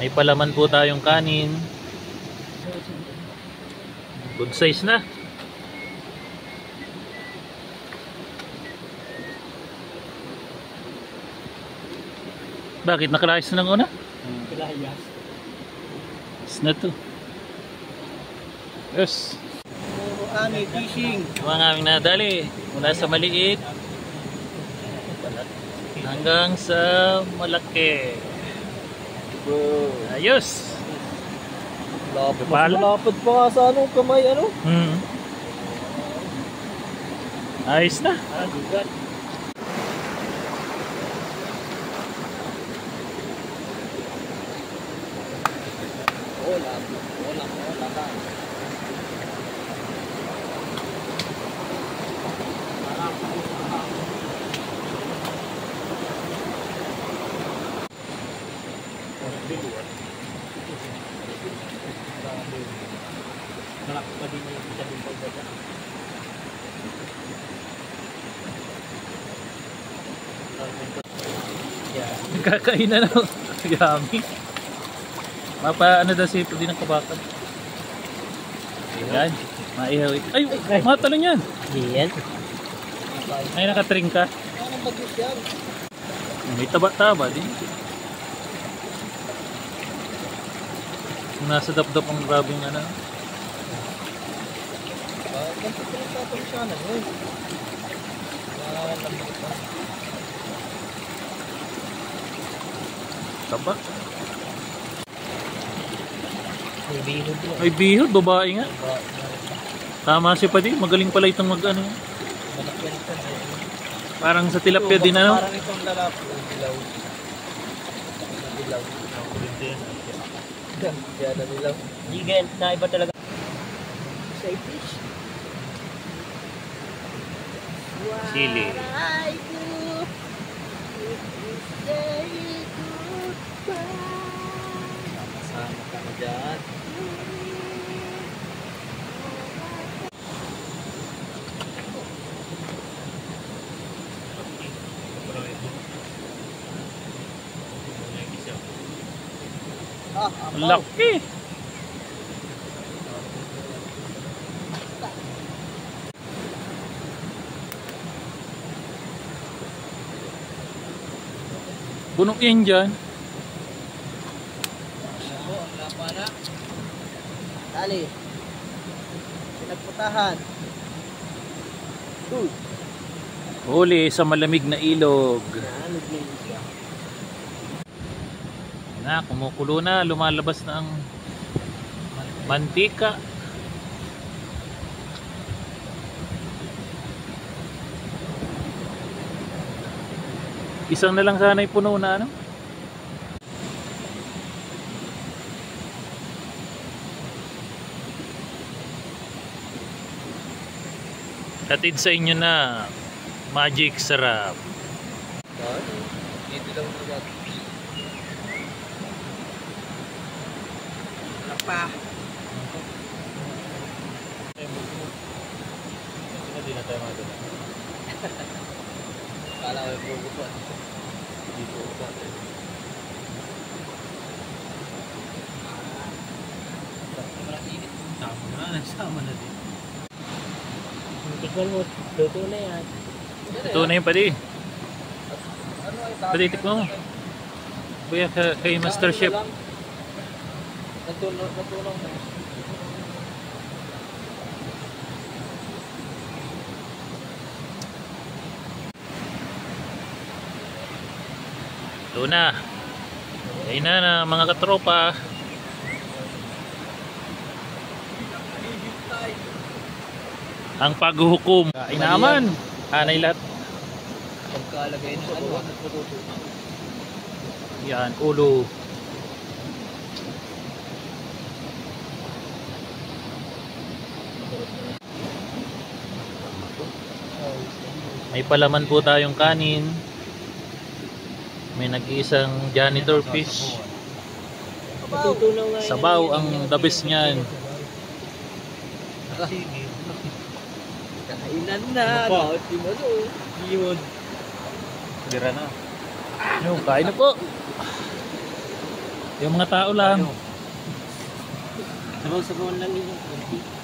May palaman po tayong kanin. Good size na. Bakit nakalayas na ng una? Kalayas. Is na to. Yes. Puro ani fishing. Mga aming nadali. Mula sa maliit hanggang sa malaki. Ayos. Lapad pa nga sa anong kamay ano? Ayos na. Gugat. Wala ka. Malaki pa din yung sabing pagbata. Kakain na no. Yummy. Mapa ano daw si pwede ng kabakan. Ayan. Maihaw. Ay! Matalon yan! Yan. Ay nakatring ka. Anong bagis yan? May taba-taba din. Nasa dap-dap ang grabing ano. Ganito pa rin tatang siya na yun. Taba. May bihod yun. Ay bihod, babae nga. Tama siya pa din. Magaling pala itong mag ano. Parang sa tilapia din ano. Parang itong lalaki. Dilaw. Kaya na dilaw. Gigan na iba talaga. Say fish. Sili. Sama ka na dyan. Laki. Puno yan dyan. Dali. Pinagputahan. Huli sa malamig na ilog. Na, kumukulo na. Lumalabas na ang mantika. Isang na lang sana yung puno na ano. Hatid sa inyo na Magic Sarap. Dito lang ugat. Lapa. Hindi na tayo maganda. Kala ko yung buko pa. Dito pa. Tama na, sama na din. Tikman mo, luto na yan. Ito na yun pati. Pati tikman mo. Kuya kay Master Chef. Natulong na. Ito na. Ayun na mga katropa. Ang paghuhukom. Kain naman. Anay lahat. Pagkalagay na ano. Yan, ulo. May palaman po tayong kanin. May nag-iisang janitor fish. Sabaw ang the best niyan. Kainan na. Bawat yun. Dira na. Yung kain na po. Yung mga tao lang. Sabaw-sabawan lang yun.